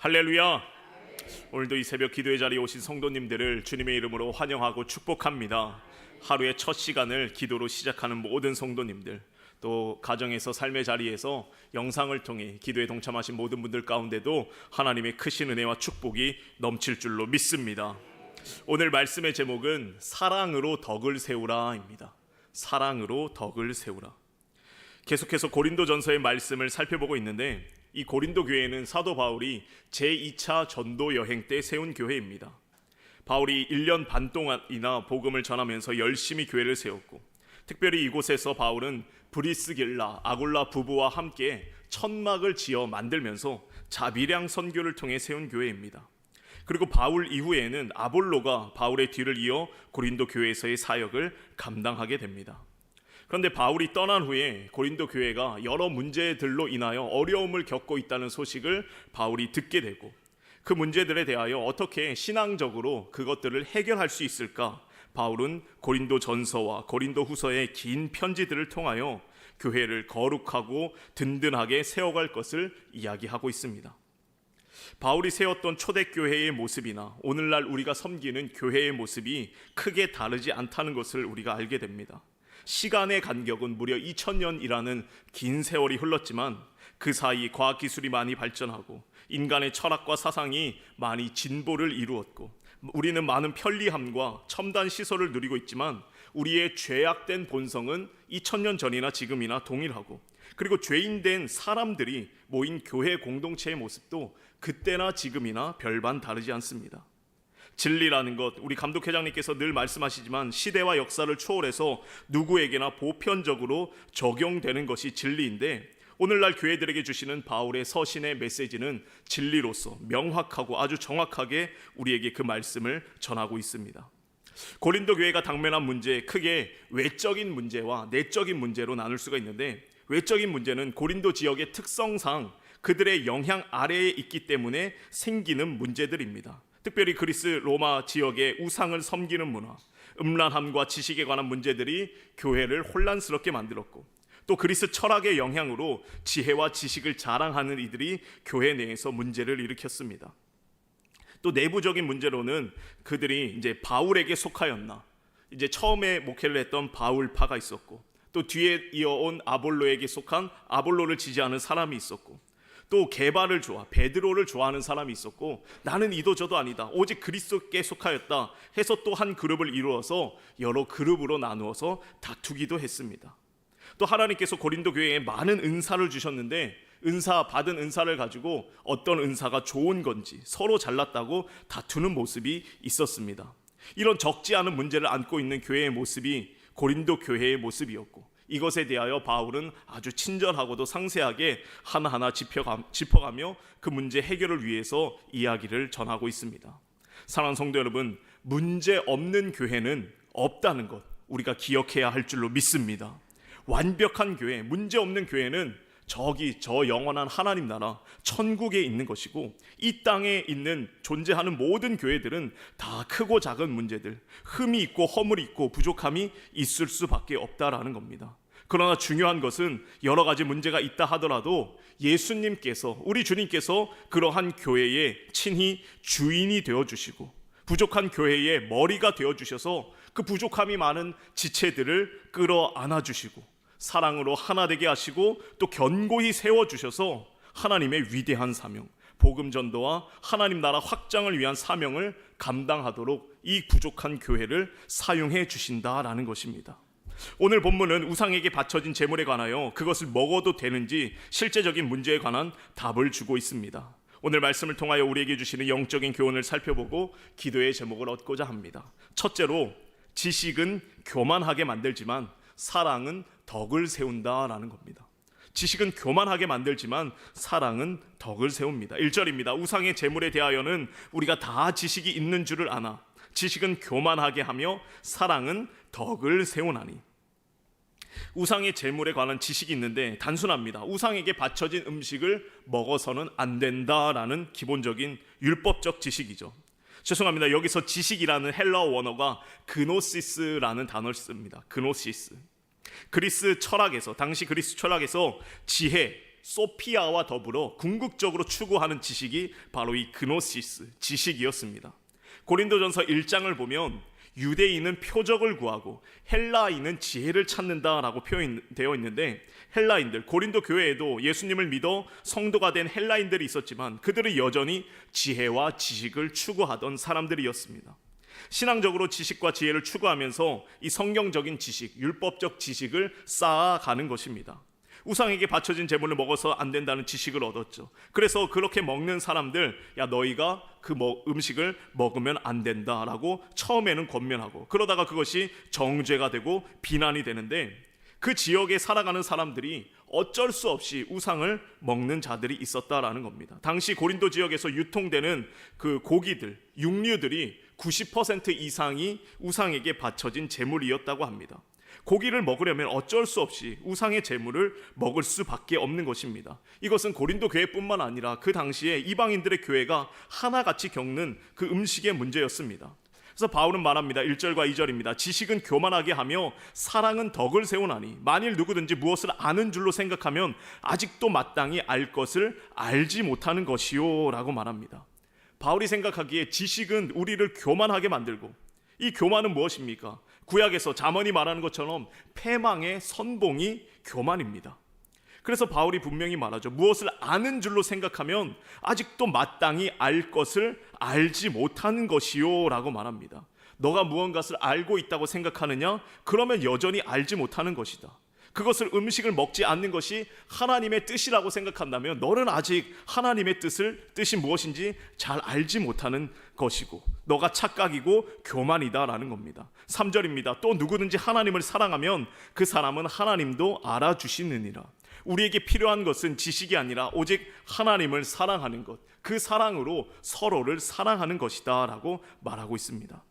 할렐루야. 오늘도 이 새벽 기도의 자리에 오신 성도님들을 주님의 이름으로 환영하고 축복합니다. 하루의 첫 시간을 기도로 시작하는 모든 성도님들, 또 가정에서 삶의 자리에서 영상을 통해 기도에 동참하신 모든 분들 가운데도 하나님의 크신 은혜와 축복이 넘칠 줄로 믿습니다. 오늘 말씀의 제목은 사랑으로 덕을 세우라입니다. 사랑으로 덕을 세우라. 계속해서 고린도전서의 말씀을 살펴보고 있는데, 이 고린도 교회는 사도 바울이 제2차 전도 여행 때 세운 교회입니다. 바울이 1년 반 동안이나 복음을 전하면서 열심히 교회를 세웠고, 특별히 이곳에서 바울은 브리스길라, 아굴라 부부와 함께 천막을 지어 만들면서 자비량 선교를 통해 세운 교회입니다. 그리고 바울 이후에는 아볼로가 바울의 뒤를 이어 고린도 교회에서의 사역을 감당하게 됩니다. 그런데 바울이 떠난 후에 고린도 교회가 여러 문제들로 인하여 어려움을 겪고 있다는 소식을 바울이 듣게 되고, 그 문제들에 대하여 어떻게 신앙적으로 그것들을 해결할 수 있을까, 바울은 고린도 전서와 고린도 후서의 긴 편지들을 통하여 교회를 거룩하고 든든하게 세워갈 것을 이야기하고 있습니다. 바울이 세웠던 초대교회의 모습이나 오늘날 우리가 섬기는 교회의 모습이 크게 다르지 않다는 것을 우리가 알게 됩니다. 시간의 간격은 무려 2000년이라는 긴 세월이 흘렀지만, 그 사이 과학기술이 많이 발전하고 인간의 철학과 사상이 많이 진보를 이루었고, 우리는 많은 편리함과 첨단 시설을 누리고 있지만 우리의 죄악된 본성은 2000년 전이나 지금이나 동일하고, 그리고 죄인된 사람들이 모인 교회 공동체의 모습도 그때나 지금이나 별반 다르지 않습니다. 진리라는 것, 우리 감독회장님께서 늘 말씀하시지만 시대와 역사를 초월해서 누구에게나 보편적으로 적용되는 것이 진리인데, 오늘날 교회들에게 주시는 바울의 서신의 메시지는 진리로서 명확하고 아주 정확하게 우리에게 그 말씀을 전하고 있습니다. 고린도 교회가 당면한 문제, 크게 외적인 문제와 내적인 문제로 나눌 수가 있는데, 외적인 문제는 고린도 지역의 특성상 그들의 영향 아래에 있기 때문에 생기는 문제들입니다. 특별히 그리스 로마 지역의 우상을 섬기는 문화, 음란함과 지식에 관한 문제들이 교회를 혼란스럽게 만들었고, 또 그리스 철학의 영향으로 지혜와 지식을 자랑하는 이들이 교회 내에서 문제를 일으켰습니다. 또 내부적인 문제로는 그들이 이제 바울에게 속하였나, 이제 처음에 목회를 했던 바울파가 있었고, 또 뒤에 이어온 아볼로에게 속한 아볼로를 지지하는 사람이 있었고, 또 게바를 베드로를 좋아하는 사람이 있었고, 나는 이도저도 아니다, 오직 그리스도께 속하였다 해서 또 한 그룹을 이루어서 여러 그룹으로 나누어서 다투기도 했습니다. 또 하나님께서 고린도 교회에 많은 은사를 주셨는데, 받은 은사를 가지고 어떤 은사가 좋은 건지 서로 잘났다고 다투는 모습이 있었습니다. 이런 적지 않은 문제를 안고 있는 교회의 모습이 고린도 교회의 모습이었고, 이것에 대하여 바울은 아주 친절하고도 상세하게 하나하나 짚어가며 그 문제 해결을 위해서 이야기를 전하고 있습니다. 사랑하는 성도 여러분, 문제 없는 교회는 없다는 것 우리가 기억해야 할 줄로 믿습니다. 완벽한 교회, 문제 없는 교회는 저 영원한 하나님 나라 천국에 있는 것이고, 이 땅에 있는 존재하는 모든 교회들은 다 크고 작은 문제들, 흠이 있고 허물이 있고 부족함이 있을 수밖에 없다라는 겁니다. 그러나 중요한 것은 여러 가지 문제가 있다 하더라도 예수님께서, 우리 주님께서 그러한 교회의 친히 주인이 되어주시고, 부족한 교회의 머리가 되어주셔서 그 부족함이 많은 지체들을 끌어안아주시고, 사랑으로 하나 되게 하시고, 또 견고히 세워주셔서 하나님의 위대한 사명, 복음 전도와 하나님 나라 확장을 위한 사명을 감당하도록 이 부족한 교회를 사용해 주신다라는 것입니다. 오늘 본문은 우상에게 바쳐진 제물에 관하여 그것을 먹어도 되는지 실제적인 문제에 관한 답을 주고 있습니다. 오늘 말씀을 통하여 우리에게 주시는 영적인 교훈을 살펴보고 기도의 제목을 얻고자 합니다. 첫째로, 지식은 교만하게 만들지만 사랑은 덕을 세운다라는 겁니다. 지식은 교만하게 만들지만 사랑은 덕을 세웁니다. 1절입니다. 우상의 제물에 대하여는 우리가 다 지식이 있는 줄을 아나 지식은 교만하게 하며 사랑은 덕을 세우나니. 우상의 제물에 관한 지식이 있는데 단순합니다. 우상에게 바쳐진 음식을 먹어서는 안 된다라는 기본적인 율법적 지식이죠. 죄송합니다. 여기서 지식이라는 헬라어 원어가 그노시스라는 단어를 씁니다. 그노시스. 그리스 철학에서, 당시 그리스 철학에서 지혜, 소피아와 더불어 궁극적으로 추구하는 지식이 바로 이 그노시스, 지식이었습니다. 고린도전서 1장을 보면 유대인은 표적을 구하고 헬라인은 지혜를 찾는다라고 표현되어 있는데, 헬라인들, 고린도 교회에도 예수님을 믿어 성도가 된 헬라인들이 있었지만 그들은 여전히 지혜와 지식을 추구하던 사람들이었습니다. 신앙적으로 지식과 지혜를 추구하면서 이 성경적인 지식, 율법적 지식을 쌓아가는 것입니다. 우상에게 바쳐진 제물을 먹어서 안 된다는 지식을 얻었죠. 그래서 그렇게 먹는 사람들, 야 너희가 그 음식을 먹으면 안 된다라고 처음에는 권면하고, 그러다가 그것이 정죄가 되고 비난이 되는데, 그 지역에 살아가는 사람들이 어쩔 수 없이 우상을 먹는 자들이 있었다라는 겁니다. 당시 고린도 지역에서 유통되는 그 고기들, 육류들이 90% 이상이 우상에게 바쳐진 제물이었다고 합니다. 고기를 먹으려면 어쩔 수 없이 우상의 제물을 먹을 수밖에 없는 것입니다. 이것은 고린도 교회뿐만 아니라 그 당시에 이방인들의 교회가 하나같이 겪는 그 음식의 문제였습니다. 그래서 바울은 말합니다. 1절과 2절입니다. 지식은 교만하게 하며 사랑은 덕을 세우나니 만일 누구든지 무엇을 아는 줄로 생각하면 아직도 마땅히 알 것을 알지 못하는 것이요 라고 말합니다. 바울이 생각하기에 지식은 우리를 교만하게 만들고, 이 교만은 무엇입니까? 구약에서 잠언이 말하는 것처럼 패망의 선봉이 교만입니다. 그래서 바울이 분명히 말하죠. 무엇을 아는 줄로 생각하면 아직도 마땅히 알 것을 알지 못하는 것이요 라고 말합니다. 너가 무언가를 알고 있다고 생각하느냐? 그러면 여전히 알지 못하는 것이다. 그것을 음식을 먹지 않는 것이 하나님의 뜻이라고 생각한다면 너는 아직 하나님의 뜻이 무엇인지 잘 알지 못하는 것이고, 너가 착각이고 교만이다라는 겁니다. 3절입니다. 또 누구든지 하나님을 사랑하면 그 사람은 하나님도 알아주시느니라. 우리에게 필요한 것은 지식이 아니라 오직 하나님을 사랑하는 것, 그 사랑으로 서로를 사랑하는 것이다 라고 말하고 있습니다.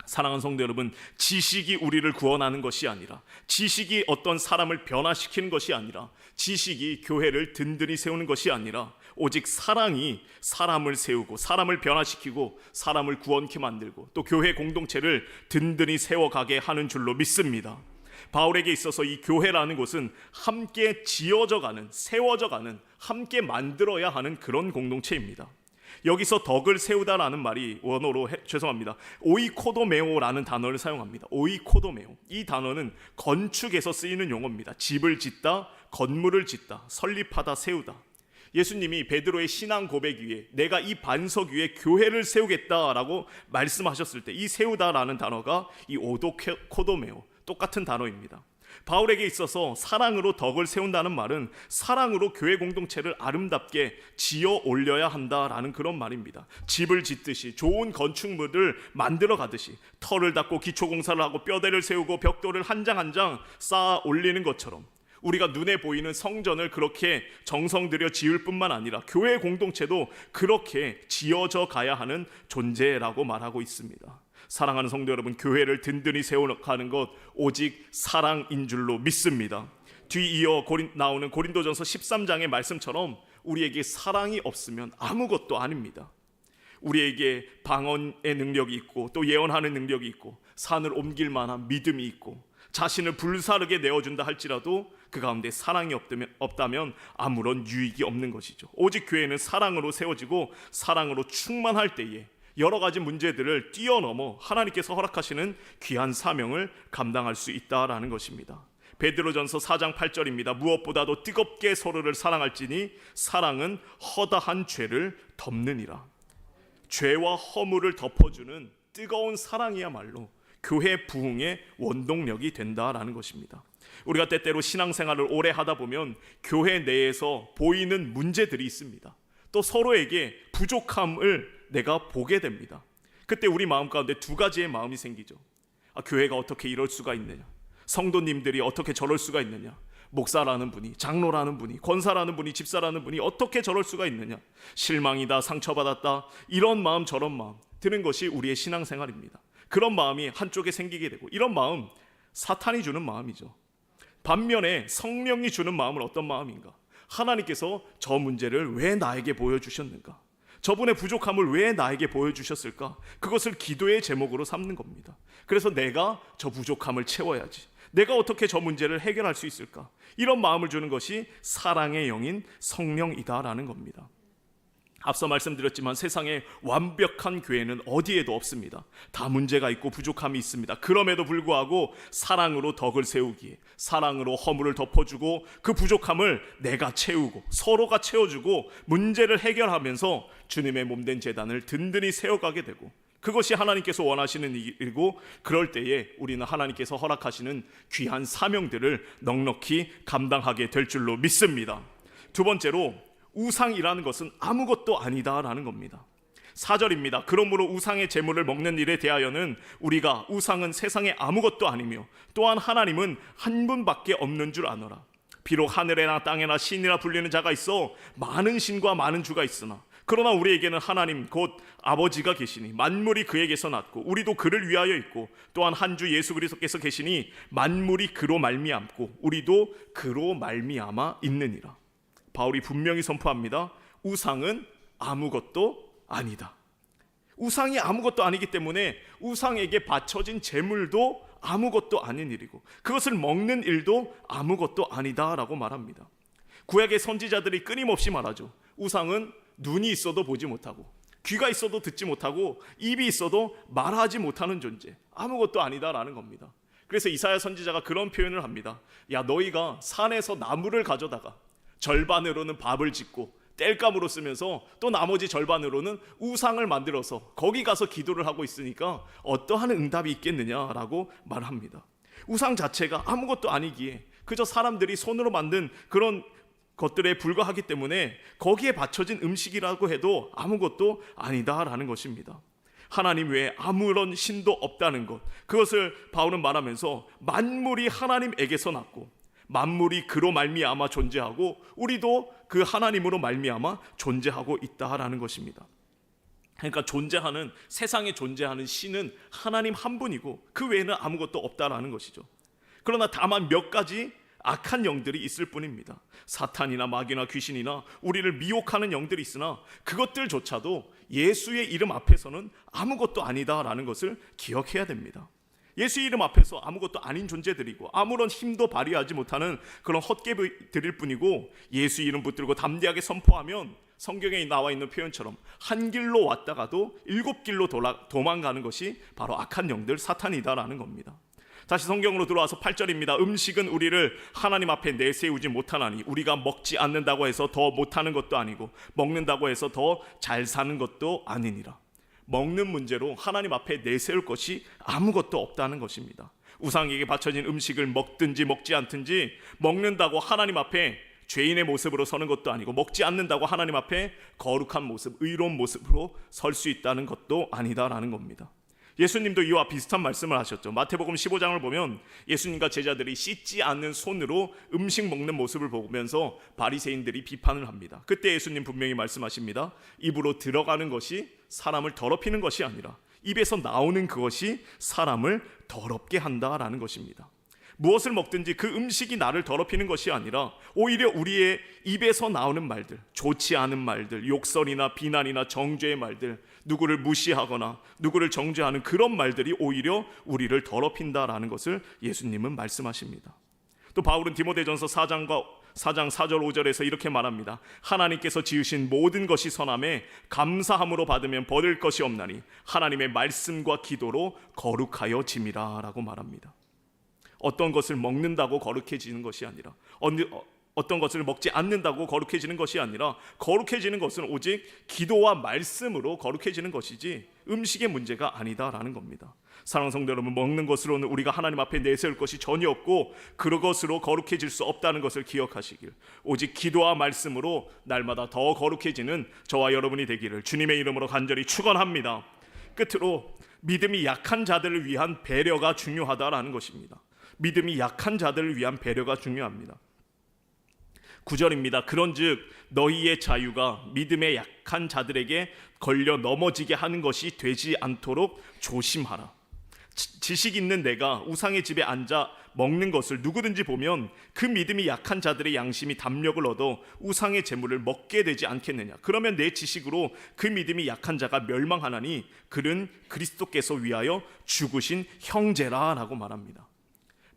사랑하는 성도 여러분, 지식이 우리를 구원하는 것이 아니라, 지식이 어떤 사람을 변화시키는 것이 아니라, 지식이 교회를 든든히 세우는 것이 아니라 오직 사랑이 사람을 세우고 사람을 변화시키고 사람을 구원케 만들고 또 교회 공동체를 든든히 세워가게 하는 줄로 믿습니다. 바울에게 있어서 이 교회라는 곳은 함께 지어져가는, 세워져가는, 함께 만들어야 하는 그런 공동체입니다. 여기서 덕을 세우다라는 말이 원어로 오이코도메오라는 단어를 사용합니다. 오이코도메오, 이 단어는 건축에서 쓰이는 용어입니다. 집을 짓다, 건물을 짓다, 설립하다, 세우다. 예수님이 베드로의 신앙 고백 위에 내가 이 반석 위에 교회를 세우겠다라고 말씀하셨을 때 이 세우다라는 단어가 이 오도코도메오, 똑같은 단어입니다. 바울에게 있어서 사랑으로 덕을 세운다는 말은 사랑으로 교회 공동체를 아름답게 지어 올려야 한다라는 그런 말입니다. 집을 짓듯이, 좋은 건축물을 만들어 가듯이, 터를 닦고 기초공사를 하고 뼈대를 세우고 벽돌을 한 장 한 장 쌓아 올리는 것처럼 우리가 눈에 보이는 성전을 그렇게 정성 들여 지을 뿐만 아니라 교회 공동체도 그렇게 지어져 가야 하는 존재라고 말하고 있습니다. 사랑하는 성도 여러분, 교회를 든든히 세워가는 것 오직 사랑인 줄로 믿습니다. 뒤이어 나오는 고린도전서 13장의 말씀처럼 우리에게 사랑이 없으면 아무것도 아닙니다. 우리에게 방언의 능력이 있고 또 예언하는 능력이 있고 산을 옮길 만한 믿음이 있고 자신을 불사르게 내어준다 할지라도 그 가운데 사랑이 없다면 아무런 유익이 없는 것이죠. 오직 교회는 사랑으로 세워지고 사랑으로 충만할 때에 여러 가지 문제들을 뛰어넘어 하나님께서 허락하시는 귀한 사명을 감당할 수 있다라는 것입니다. 베드로전서 4장 8절입니다. 무엇보다도 뜨겁게 서로를 사랑할지니 사랑은 허다한 죄를 덮느니라. 죄와 허물을 덮어주는 뜨거운 사랑이야말로 교회 부흥의 원동력이 된다라는 것입니다. 우리가 때때로 신앙생활을 오래 하다 보면 교회 내에서 보이는 문제들이 있습니다. 또 서로에게 부족함을 내가 보게 됩니다. 그때 우리 마음 가운데 두 가지의 마음이 생기죠. 교회가 어떻게 이럴 수가 있느냐, 성도님들이 어떻게 저럴 수가 있느냐, 목사라는 분이, 장로라는 분이, 권사라는 분이, 집사라는 분이 어떻게 저럴 수가 있느냐, 실망이다, 상처받았다, 이런 마음 저런 마음 드는 것이 우리의 신앙생활입니다. 그런 마음이 한쪽에 생기게 되고, 이런 마음 사탄이 주는 마음이죠. 반면에 성령이 주는 마음은 어떤 마음인가? 하나님께서 저 문제를 왜 나에게 보여주셨는가? 저분의 부족함을 왜 나에게 보여주셨을까? 그것을 기도의 제목으로 삼는 겁니다. 그래서 내가 저 부족함을 채워야지, 내가 어떻게 저 문제를 해결할 수 있을까? 이런 마음을 주는 것이 사랑의 영인 성령이다라는 겁니다. 앞서 말씀드렸지만 세상에 완벽한 교회는 어디에도 없습니다. 다 문제가 있고 부족함이 있습니다. 그럼에도 불구하고 사랑으로 덕을 세우기에, 사랑으로 허물을 덮어주고 그 부족함을 내가 채우고 서로가 채워주고 문제를 해결하면서 주님의 몸된 제단을 든든히 세워가게 되고, 그것이 하나님께서 원하시는 일이고, 그럴 때에 우리는 하나님께서 허락하시는 귀한 사명들을 넉넉히 감당하게 될 줄로 믿습니다. 두 번째로, 우상이라는 것은 아무것도 아니다라는 겁니다. 4절입니다. 그러므로 우상의 제물을 먹는 일에 대하여는 우리가 우상은 세상에 아무것도 아니며 또한 하나님은 한 분밖에 없는 줄 아노라. 비록 하늘에나 땅에나 신이라 불리는 자가 있어 많은 신과 많은 주가 있으나 그러나 우리에게는 하나님 곧 아버지가 계시니 만물이 그에게서 났고 우리도 그를 위하여 있고 또한 한 주 예수 그리스도께서 계시니 만물이 그로 말미암고 우리도 그로 말미암아 있느니라. 바울이 분명히 선포합니다. 우상은 아무것도 아니다. 우상이 아무것도 아니기 때문에 우상에게 바쳐진 제물도 아무것도 아닌 일이고 그것을 먹는 일도 아무것도 아니다라고 말합니다. 구약의 선지자들이 끊임없이 말하죠. 우상은 눈이 있어도 보지 못하고 귀가 있어도 듣지 못하고 입이 있어도 말하지 못하는 존재, 아무것도 아니다라는 겁니다. 그래서 이사야 선지자가 그런 표현을 합니다. 야, 너희가 산에서 나무를 가져다가 절반으로는 밥을 짓고 땔감으로 쓰면서 또 나머지 절반으로는 우상을 만들어서 거기 가서 기도를 하고 있으니까 어떠한 응답이 있겠느냐라고 말합니다. 우상 자체가 아무것도 아니기에 그저 사람들이 손으로 만든 그런 것들에 불과하기 때문에 거기에 바쳐진 음식이라고 해도 아무것도 아니다라는 것입니다. 하나님 외에 아무런 신도 없다는 것, 그것을 바울은 말하면서 만물이 하나님에게서 났고 만물이 그로 말미암아 존재하고 우리도 그 하나님으로 말미암아 존재하고 있다라는 것입니다. 그러니까 존재하는, 세상에 존재하는 신은 하나님 한 분이고 그 외에는 아무것도 없다라는 것이죠. 그러나 다만 몇 가지 악한 영들이 있을 뿐입니다. 사탄이나 마귀나 귀신이나 우리를 미혹하는 영들이 있으나 그것들조차도 예수의 이름 앞에서는 아무것도 아니다라는 것을 기억해야 됩니다. 예수의 이름 앞에서 아무것도 아닌 존재들이고 아무런 힘도 발휘하지 못하는 그런 헛개들일 뿐이고, 예수의 이름 붙들고 담대하게 선포하면 성경에 나와 있는 표현처럼 한 길로 왔다가도 7길로 도망가는 것이 바로 악한 영들 사탄이다라는 겁니다. 다시 성경으로 들어와서 8절입니다. 음식은 우리를 하나님 앞에 내세우지 못하나니 우리가 먹지 않는다고 해서 더 못하는 것도 아니고 먹는다고 해서 더 잘 사는 것도 아니니라. 먹는 문제로 하나님 앞에 내세울 것이 아무것도 없다는 것입니다. 우상에게 바쳐진 음식을 먹든지 먹지 않든지 먹는다고 하나님 앞에 죄인의 모습으로 서는 것도 아니고 먹지 않는다고 하나님 앞에 거룩한 모습, 의로운 모습으로 설 수 있다는 것도 아니다라는 겁니다. 예수님도 이와 비슷한 말씀을 하셨죠. 마태복음 15장을 보면 예수님과 제자들이 씻지 않는 손으로 음식 먹는 모습을 보면서 바리새인들이 비판을 합니다. 그때 예수님 분명히 말씀하십니다. 입으로 들어가는 것이 사람을 더럽히는 것이 아니라 입에서 나오는 그것이 사람을 더럽게 한다라는 것입니다. 무엇을 먹든지 그 음식이 나를 더럽히는 것이 아니라 오히려 우리의 입에서 나오는 말들, 좋지 않은 말들, 욕설이나 비난이나 정죄의 말들, 누구를 무시하거나 누구를 정죄하는 그런 말들이 오히려 우리를 더럽힌다라는 것을 예수님은 말씀하십니다. 또 바울은 디모데전서 4장 4절 5절에서 이렇게 말합니다. 하나님께서 지으신 모든 것이 선함에 감사함으로 받으면 버릴 것이 없나니 하나님의 말씀과 기도로 거룩하여 짐이라 라고 말합니다. 어떤 것을 먹는다고 거룩해지는 것이 아니라 어떤 것을 먹지 않는다고 거룩해지는 것이 아니라 거룩해지는 것은 오직 기도와 말씀으로 거룩해지는 것이지 음식의 문제가 아니다라는 겁니다. 사랑하는 성도 여러분, 먹는 것으로는 우리가 하나님 앞에 내세울 것이 전혀 없고 그것으로 거룩해질 수 없다는 것을 기억하시길, 오직 기도와 말씀으로 날마다 더 거룩해지는 저와 여러분이 되기를 주님의 이름으로 간절히 축원합니다. 끝으로 믿음이 약한 자들을 위한 배려가 중요하다라는 것입니다. 믿음이 약한 자들을 위한 배려가 중요합니다. 9절입니다. 그런즉 너희의 자유가 믿음의 약한 자들에게 걸려 넘어지게 하는 것이 되지 않도록 조심하라. 지식 있는 내가 우상의 집에 앉아 먹는 것을 누구든지 보면 그 믿음이 약한 자들의 양심이 담력을 얻어 우상의 재물을 먹게 되지 않겠느냐. 그러면 내 지식으로 그 믿음이 약한 자가 멸망하나니 그는 그리스도께서 위하여 죽으신 형제라 라고 말합니다.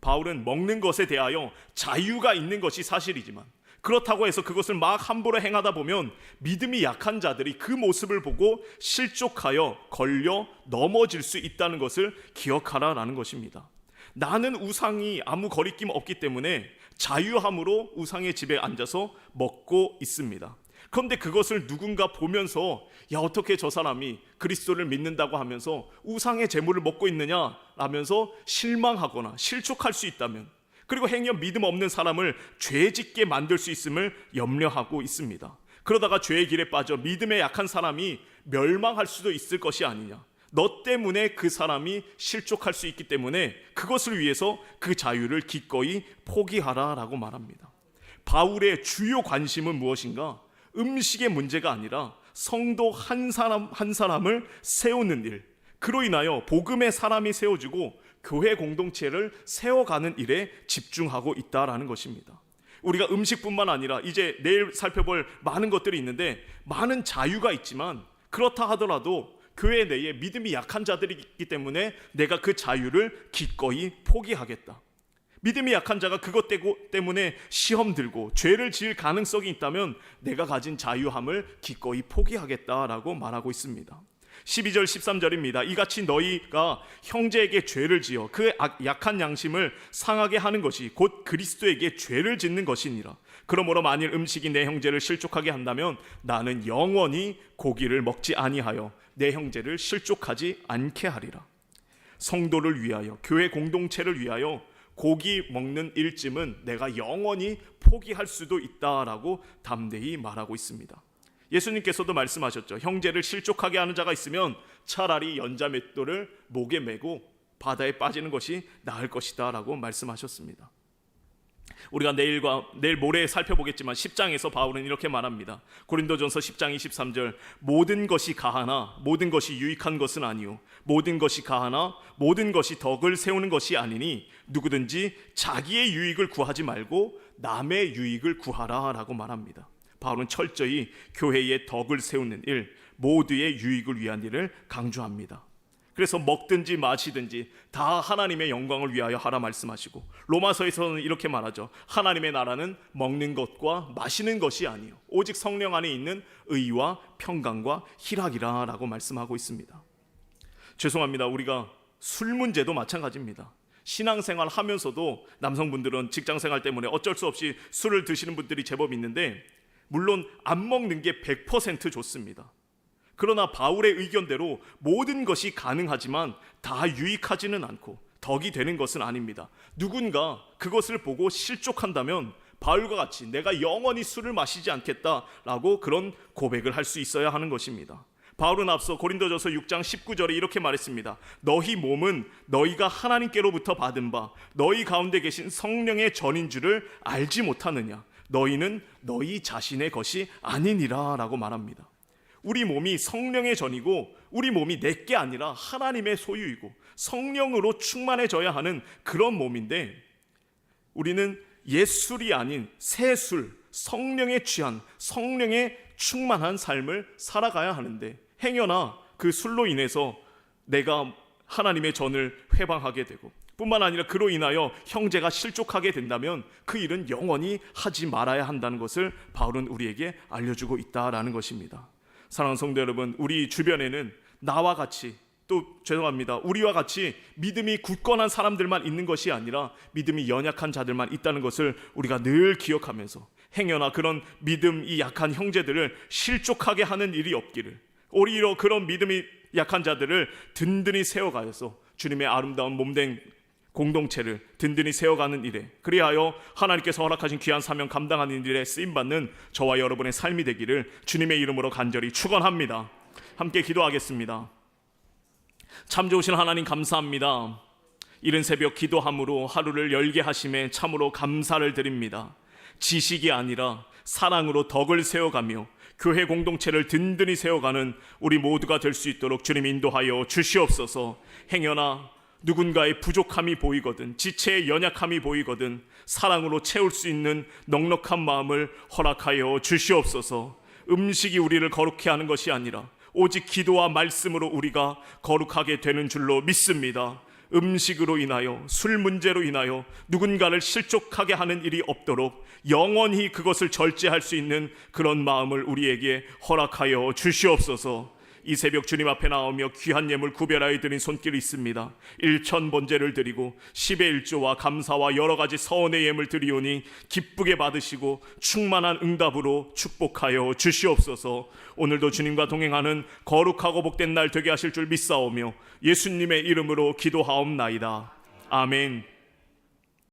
바울은 먹는 것에 대하여 자유가 있는 것이 사실이지만, 그렇다고 해서 그것을 막 함부로 행하다 보면 믿음이 약한 자들이 그 모습을 보고 실족하여 걸려 넘어질 수 있다는 것을 기억하라라는 것입니다. 나는 우상이 아무 거리낌 없기 때문에 자유함으로 우상의 집에 앉아서 먹고 있습니다. 그런데 그것을 누군가 보면서 야, 어떻게 저 사람이 그리스도를 믿는다고 하면서 우상의 재물을 먹고 있느냐 라면서 실망하거나 실족할 수 있다면, 그리고 행여 믿음 없는 사람을 죄짓게 만들 수 있음을 염려하고 있습니다. 그러다가 죄의 길에 빠져 믿음에 약한 사람이 멸망할 수도 있을 것이 아니냐, 너 때문에 그 사람이 실족할 수 있기 때문에 그것을 위해서 그 자유를 기꺼이 포기하라 라고 말합니다. 바울의 주요 관심은 무엇인가? 음식의 문제가 아니라 성도 한 사람을 세우는 일, 그로 인하여 복음의 사람이 세워지고 교회 공동체를 세워가는 일에 집중하고 있다라는 것입니다. 우리가 음식뿐만 아니라 이제 내일 살펴볼 많은 것들이 있는데, 많은 자유가 있지만 그렇다 하더라도 교회 내에 믿음이 약한 자들이 있기 때문에 내가 그 자유를 기꺼이 포기하겠다. 믿음이 약한 자가 그것 때문에 시험 들고 죄를 지을 가능성이 있다면 내가 가진 자유함을 기꺼이 포기하겠다라고 말하고 있습니다. 12절 13절입니다. 이같이 너희가 형제에게 죄를 지어 그 약한 양심을 상하게 하는 것이 곧 그리스도에게 죄를 짓는 것이니라. 그러므로 만일 음식이 내 형제를 실족하게 한다면 나는 영원히 고기를 먹지 아니하여 내 형제를 실족하지 않게 하리라. 성도를 위하여, 교회 공동체를 위하여 고기 먹는 일쯤은 내가 영원히 포기할 수도 있다라고 담대히 말하고 있습니다. 예수님께서도 말씀하셨죠. 형제를 실족하게 하는 자가 있으면 차라리 연자맷돌을 목에 메고 바다에 빠지는 것이 나을 것이다 라고 말씀하셨습니다. 우리가 내일 모레 살펴보겠지만 10장에서 바울은 이렇게 말합니다. 고린도전서 10장 23절, 모든 것이 가하나 모든 것이 유익한 것은 아니요 모든 것이 가하나 모든 것이 덕을 세우는 것이 아니니 누구든지 자기의 유익을 구하지 말고 남의 유익을 구하라 라고 말합니다. 바울은 철저히 교회의 덕을 세우는 일, 모두의 유익을 위한 일을 강조합니다. 그래서 먹든지 마시든지 다 하나님의 영광을 위하여 하라 말씀하시고, 로마서에서는 이렇게 말하죠. 하나님의 나라는 먹는 것과 마시는 것이 아니요 오직 성령 안에 있는 의와 평강과 희락이라 라고 말씀하고 있습니다. 죄송합니다. 우리가 술 문제도 마찬가지입니다. 신앙생활 하면서도 남성분들은 직장생활 때문에 어쩔 수 없이 술을 드시는 분들이 제법 있는데, 물론 안 먹는 게 100% 좋습니다. 그러나 바울의 의견대로 모든 것이 가능하지만 다 유익하지는 않고 덕이 되는 것은 아닙니다. 누군가 그것을 보고 실족한다면 바울과 같이 내가 영원히 술을 마시지 않겠다라고 그런 고백을 할 수 있어야 하는 것입니다. 바울은 앞서 고린도전서 6장 19절에 이렇게 말했습니다. 너희 몸은 너희가 하나님께로부터 받은 바 너희 가운데 계신 성령의 전인 줄을 알지 못하느냐. 너희는 너희 자신의 것이 아니니라 라고 말합니다. 우리 몸이 성령의 전이고 우리 몸이 내게 아니라 하나님의 소유이고 성령으로 충만해져야 하는 그런 몸인데, 우리는 옛술이 아닌 새술, 성령에 취한 성령에 충만한 삶을 살아가야 하는데, 행여나 그 술로 인해서 내가 하나님의 전을 회방하게 되고 뿐만 아니라 그로 인하여 형제가 실족하게 된다면 그 일은 영원히 하지 말아야 한다는 것을 바울은 우리에게 알려주고 있다라는 것입니다. 사랑하는 성도 여러분, 우리 주변에는 나와 같이, 또 죄송합니다, 우리와 같이 믿음이 굳건한 사람들만 있는 것이 아니라 믿음이 연약한 자들만 있다는 것을 우리가 늘 기억하면서 행여나 그런 믿음이 약한 형제들을 실족하게 하는 일이 없기를, 오히려 그런 믿음이 약한 자들을 든든히 세워가서 주님의 아름다운 몸된 공동체를 든든히 세워가는 일에, 그리하여 하나님께서 허락하신 귀한 사명 감당하는 일에 쓰임받는 저와 여러분의 삶이 되기를 주님의 이름으로 간절히 축원합니다. 함께 기도하겠습니다. 참 좋으신 하나님 감사합니다. 이른 새벽 기도함으로 하루를 열게 하심에 참으로 감사를 드립니다. 지식이 아니라 사랑으로 덕을 세워가며 교회 공동체를 든든히 세워가는 우리 모두가 될 수 있도록 주님 인도하여 주시옵소서. 행여나 누군가의 부족함이 보이거든, 지체의 연약함이 보이거든 사랑으로 채울 수 있는 넉넉한 마음을 허락하여 주시옵소서. 음식이 우리를 거룩해 하는 것이 아니라 오직 기도와 말씀으로 우리가 거룩하게 되는 줄로 믿습니다. 음식으로 인하여, 술 문제로 인하여 누군가를 실족하게 하는 일이 없도록 영원히 그것을 절제할 수 있는 그런 마음을 우리에게 허락하여 주시옵소서. 이 새벽 주님 앞에 나오며 귀한 예물 구별하여 드린 손길이 있습니다. 일천번제를 드리고 10의 1조와 감사와 여러 가지 서원의 예물 드리오니 기쁘게 받으시고 충만한 응답으로 축복하여 주시옵소서. 오늘도 주님과 동행하는 거룩하고 복된 날 되게 하실 줄 믿사오며 예수님의 이름으로 기도하옵나이다. 아멘.